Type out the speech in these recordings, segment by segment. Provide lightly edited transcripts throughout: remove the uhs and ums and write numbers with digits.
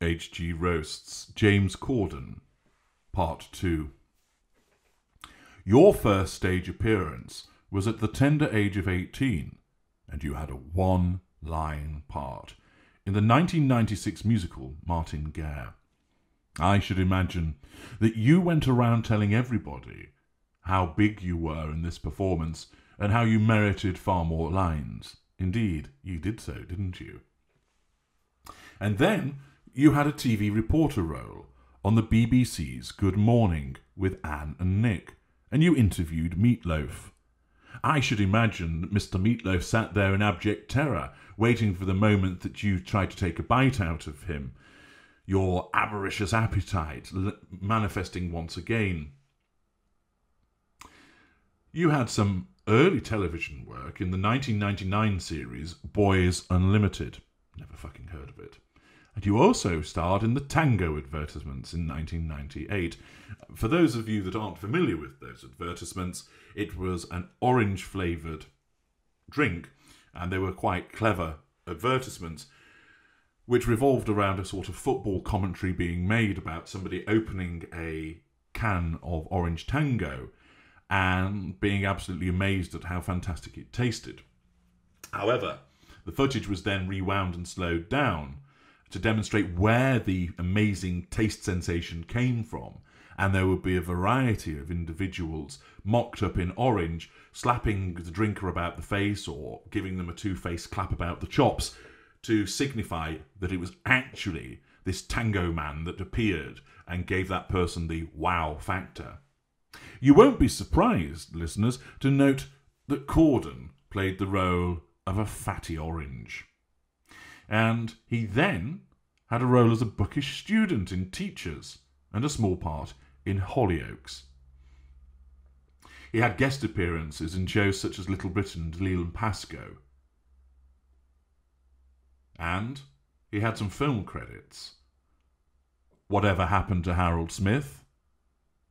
HG Roasts, James Corden, Part 2. Your first stage appearance was at the tender age of 18, and you had a one-line part in the 1996 musical Martin Guerre. I should imagine that you went around telling everybody how big you were in this performance and how you merited far more lines. Indeed, you did so, didn't you? And then you had a TV reporter role on the BBC's Good Morning with Anne and Nick, and you interviewed Meatloaf. I should imagine that Mr. Meatloaf sat there in abject terror, waiting for the moment that you tried to take a bite out of him, your avaricious appetite manifesting once again. You had some early television work in the 1999 series Boys Unlimited. Never fucking heard of it. And you also starred in the Tango advertisements in 1998. For those of you that aren't familiar with those advertisements, it was an orange-flavoured drink, and they were quite clever advertisements, which revolved around a sort of football commentary being made about somebody opening a can of Orange Tango and being absolutely amazed at how fantastic it tasted. However, the footage was then rewound and slowed down to demonstrate where the amazing taste sensation came from, and there would be a variety of individuals mocked up in orange, slapping the drinker about the face or giving them a two-faced clap about the chops to signify that it was actually this Tango man that appeared and gave that person the wow factor. You won't be surprised, listeners, to note that Corden played the role of a fatty orange. And he then had a role as a bookish student in Teachers and a small part in Hollyoaks. He had guest appearances in shows such as Little Britain and Leland Pascoe. And he had some film credits. Whatever Happened to Harold Smith?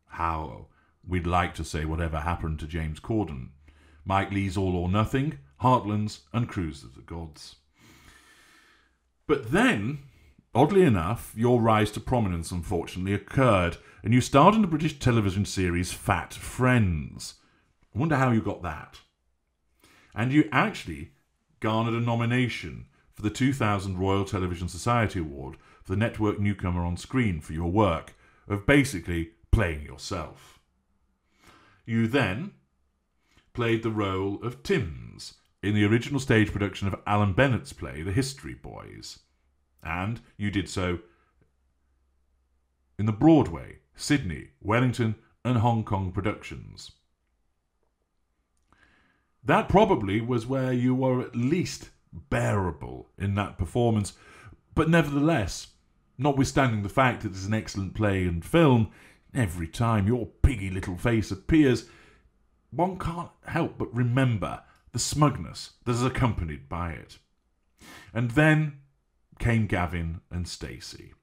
How we'd like to say Whatever Happened to James Corden. Mike Leigh's All or Nothing, Heartlands, and Cruise of the Gods. But then, oddly enough, your rise to prominence unfortunately occurred, and you starred in the British television series Fat Friends. I wonder how you got that. And you actually garnered a nomination for the 2000 Royal Television Society Award for the network newcomer on screen for your work of basically playing yourself. You then played the role of Timms in the original stage production of Alan Bennett's play The History Boys, and you did so in the Broadway, Sydney, Wellington and Hong Kong productions. That probably was where you were at least bearable in that performance, but nevertheless, notwithstanding the fact that it's an excellent play and film, every time your piggy little face appears, one can't help but remember the smugness that is accompanied by it. And then came Gavin and Stacey.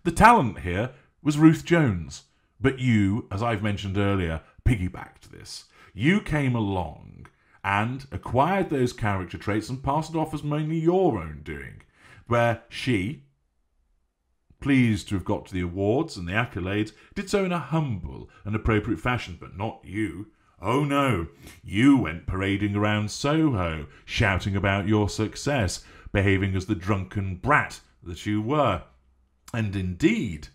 The talent here was Ruth Jones, but you, as I've mentioned earlier, piggybacked this. You came along and acquired those character traits and passed it off as mainly your own doing, where she, pleased to have got to the awards and the accolades, did so in a humble and appropriate fashion, but not you. Oh no, you went parading around Soho, shouting about your success, behaving as the drunken brat that you were. And indeed,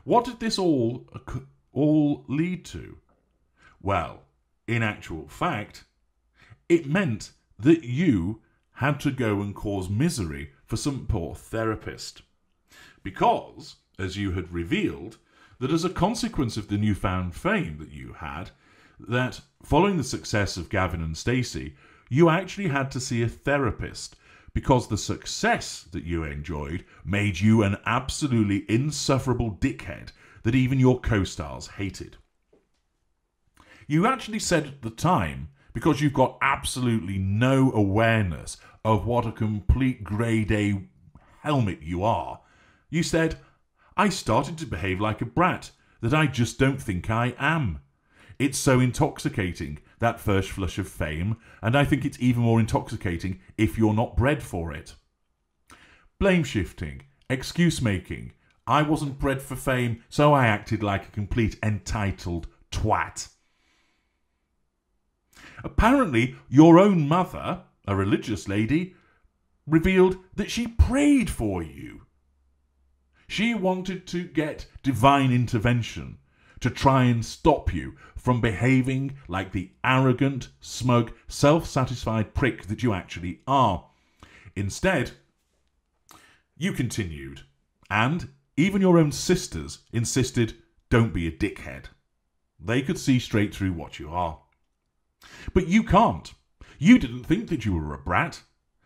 what did this all lead to? Well, in actual fact, it meant that you had to go and cause misery for some poor therapist. Because, as you had revealed, that as a consequence of the newfound fame that you had, that following the success of Gavin and Stacey, you actually had to see a therapist because the success that you enjoyed made you an absolutely insufferable dickhead that even your co-stars hated. You actually said at the time, because you've got absolutely no awareness of what a complete grade A helmet you are, you said, I started to behave like a brat that I just don't think I am. It's so intoxicating, that first flush of fame, and I think it's even more intoxicating if you're not bred for it. Blame shifting Excuse making. I wasn't bred for fame, so I acted like a complete entitled twat. Apparently, your own mother, a religious lady, revealed that she prayed for you. She wanted to get divine intervention to try and stop you from behaving like the arrogant, smug, self-satisfied prick that you actually are. Instead, you continued, and even your own sisters insisted, don't be a dickhead. They could see straight through what you are. But you can't. You didn't think that you were a brat.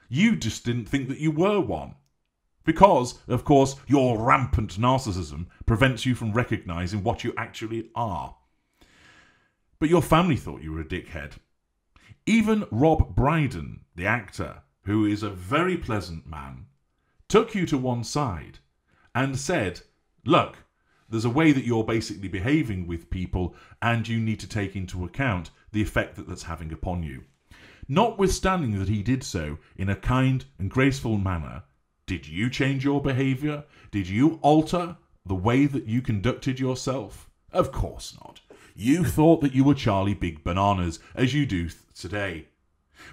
You just didn't think that you were one. Because, of course, your rampant narcissism prevents you from recognising what you actually are. But your family thought you were a dickhead. Even Rob Brydon, the actor, who is a very pleasant man, took you to one side and said, look, there's a way that you're basically behaving with people and you need to take into account the effect that that's having upon you. Notwithstanding that he did so in a kind and graceful manner, did you change your behaviour? Did you alter the way that you conducted yourself? Of course not. You thought that you were Charlie Big Bananas, as you do today.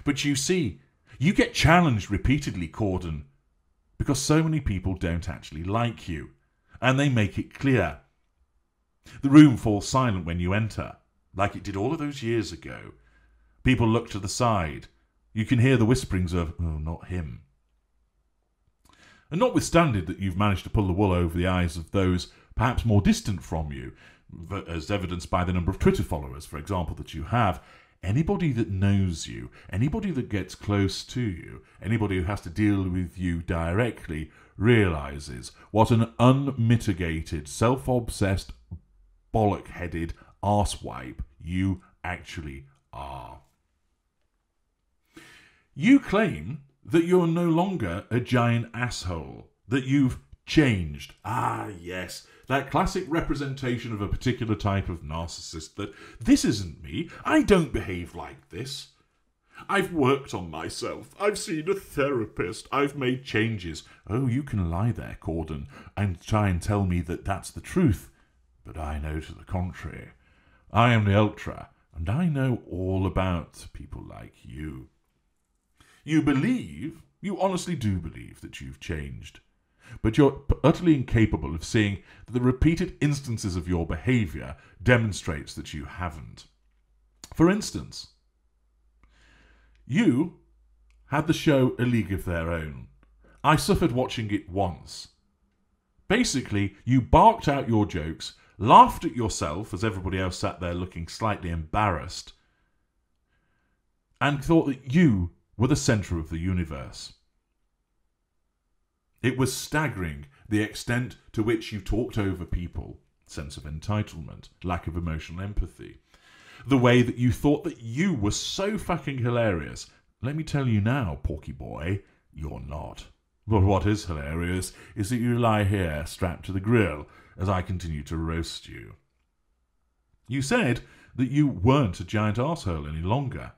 But you see, you get challenged repeatedly, Corden, because so many people don't actually like you, and they make it clear. The room falls silent when you enter, like it did all of those years ago. People look to the side. You can hear the whisperings of, oh, not him. And notwithstanding that you've managed to pull the wool over the eyes of those perhaps more distant from you, as evidenced by the number of Twitter followers, for example, that you have, anybody that knows you, anybody that gets close to you, anybody who has to deal with you directly, realises what an unmitigated, self-obsessed, bollock-headed arsewipe you actually are. You claim that you're no longer a giant asshole, that you've changed. Ah, yes, that classic representation of a particular type of narcissist, that this isn't me, I don't behave like this. I've worked on myself, I've seen a therapist, I've made changes. Oh, you can lie there, Corden, and try and tell me that that's the truth, but I know to the contrary. I am the Ultra, and I know all about people like you. You honestly do believe that you've changed, but you're utterly incapable of seeing that the repeated instances of your behaviour demonstrates that you haven't. For instance, you had the show A League of Their Own. I suffered watching it once. Basically, you barked out your jokes, laughed at yourself as everybody else sat there looking slightly embarrassed, and thought that you were the centre of the universe. It was staggering the extent to which you talked over people, sense of entitlement, lack of emotional empathy, the way that you thought that you were so fucking hilarious. Let me tell you now, Porky Boy, you're not. But what is hilarious is that you lie here strapped to the grill as I continue to roast you. You said that you weren't a giant arsehole any longer.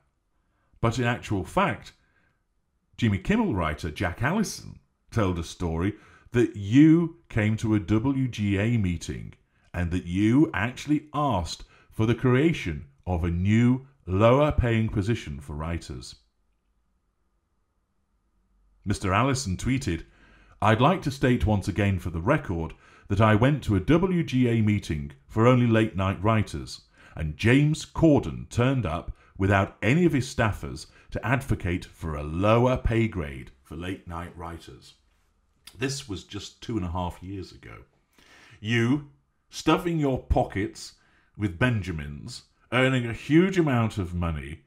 But in actual fact, Jimmy Kimmel writer Jack Allison told a story that you came to a WGA meeting and that you actually asked for the creation of a new, lower-paying position for writers. Mr. Allison tweeted, "I'd like to state once again for the record that I went to a WGA meeting for only late-night writers, and James Corden turned up without any of his staffers to advocate for a lower pay grade for late-night writers." This was just 2.5 years ago. You, stuffing your pockets with Benjamins, earning a huge amount of money,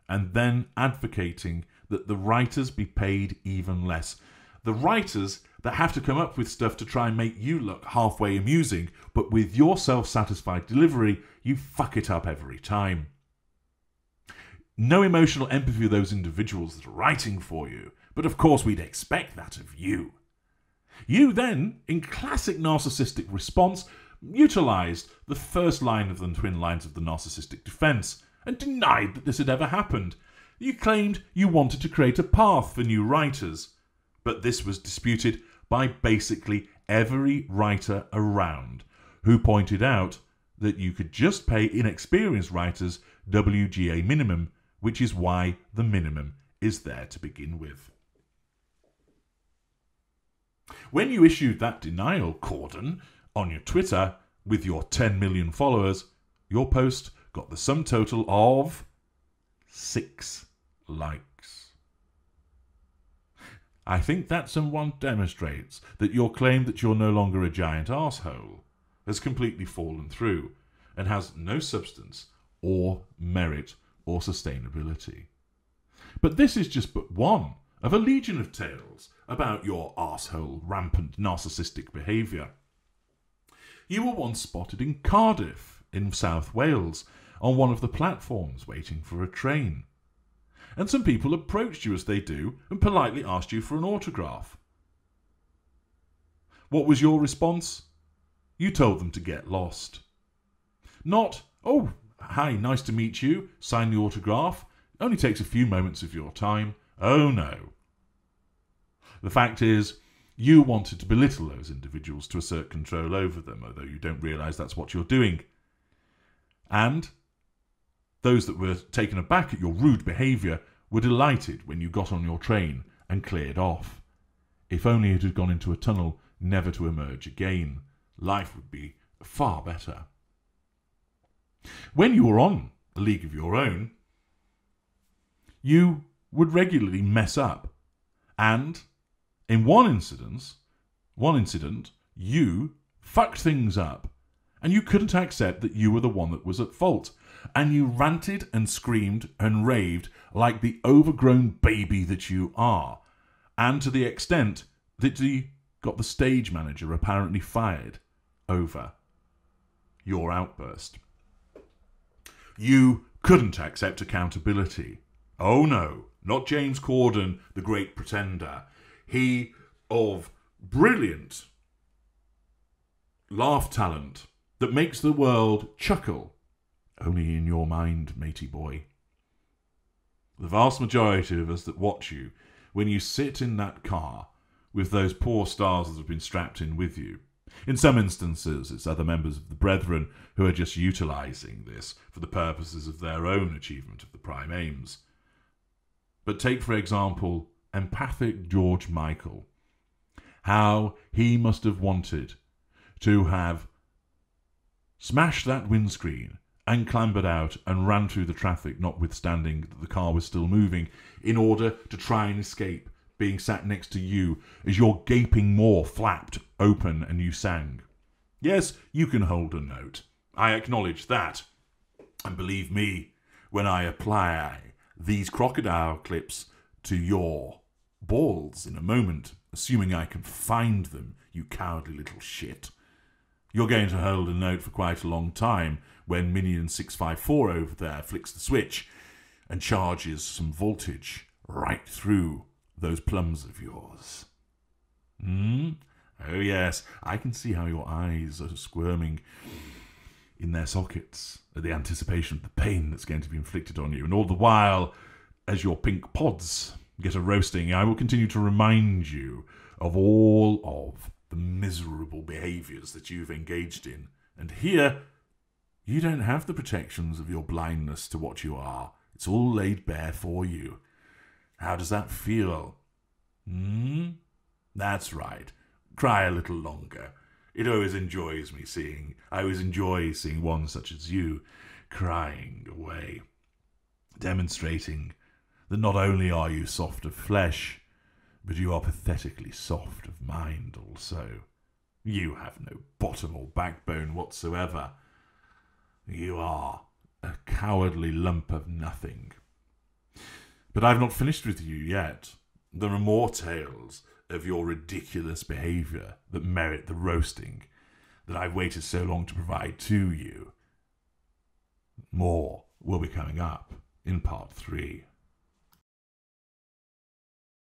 and then advocating that the writers be paid even less. The writers that have to come up with stuff to try and make you look halfway amusing, but with your self-satisfied delivery, you fuck it up every time. No emotional empathy for those individuals that are writing for you, but of course we'd expect that of you. You then, in classic narcissistic response, utilised the first line of the twin lines of the narcissistic defence and denied that this had ever happened. You claimed you wanted to create a path for new writers, but this was disputed by basically every writer around, who pointed out that you could just pay inexperienced writers WGA minimum, which is why the minimum is there to begin with. When you issued that denial, Corden, on your Twitter with your 10 million followers, your post got the sum total of 6 likes. I think that somewhat demonstrates that your claim that you're no longer a giant arsehole has completely fallen through and has no substance or merit or sustainability. But this is just but one of a legion of tales about your arsehole rampant narcissistic behaviour. You were once spotted in Cardiff, in South Wales, on one of the platforms waiting for a train. And some people approached you as they do and politely asked you for an autograph. What was your response? You told them to get lost. Not, "Oh, hi, nice to meet you, sign the autograph. Only takes a few moments of your time." Oh no. The fact is, you wanted to belittle those individuals to assert control over them, although you don't realise that's what you're doing. And those that were taken aback at your rude behaviour were delighted when you got on your train and cleared off. If only it had gone into a tunnel, never to emerge again, life would be far better. When you were on A League of Your Own, you would regularly mess up, and in one incident, you fucked things up, and you couldn't accept that you were the one that was at fault, and you ranted and screamed and raved like the overgrown baby that you are, and to the extent that you got the stage manager apparently fired over your outburst. You couldn't accept accountability. Oh no, not James Corden, the great pretender. He of brilliant laugh talent that makes the world chuckle. Only in your mind, matey boy. The vast majority of us that watch you, when you sit in that car with those poor stars that have been strapped in with you, in some instances it's other members of the Brethren who are just utilising this for the purposes of their own achievement of the prime aims. But take, for example, empathic George Michael. How he must have wanted to have smashed that windscreen and clambered out and ran through the traffic, notwithstanding that the car was still moving, in order to try and escape being sat next to you as your gaping maw flapped open and you sang. Yes, you can hold a note. I acknowledge that. And believe me, when I apply these crocodile clips to your balls in a moment, assuming I can find them, you cowardly little shit, you're going to hold a note for quite a long time when Minion 654 over there flicks the switch and charges some voltage right through those plums of yours. Oh yes, I can see how your eyes are squirming in their sockets at the anticipation of the pain that's going to be inflicted on you. And all the while, as your pink pods get a roasting, I will continue to remind you of all of the miserable behaviours that you've engaged in. And here, you don't have the protections of your blindness to what you are. It's all laid bare for you. How does that feel? That's right. Cry a little longer. I always enjoy seeing one such as you crying away, demonstrating that not only are you soft of flesh, but you are pathetically soft of mind also. You have no bottom or backbone whatsoever. You are a cowardly lump of nothing. But I've not finished with you yet. There are more tales of your ridiculous behaviour that merit the roasting that I've waited so long to provide to you. More will be coming up in part 3.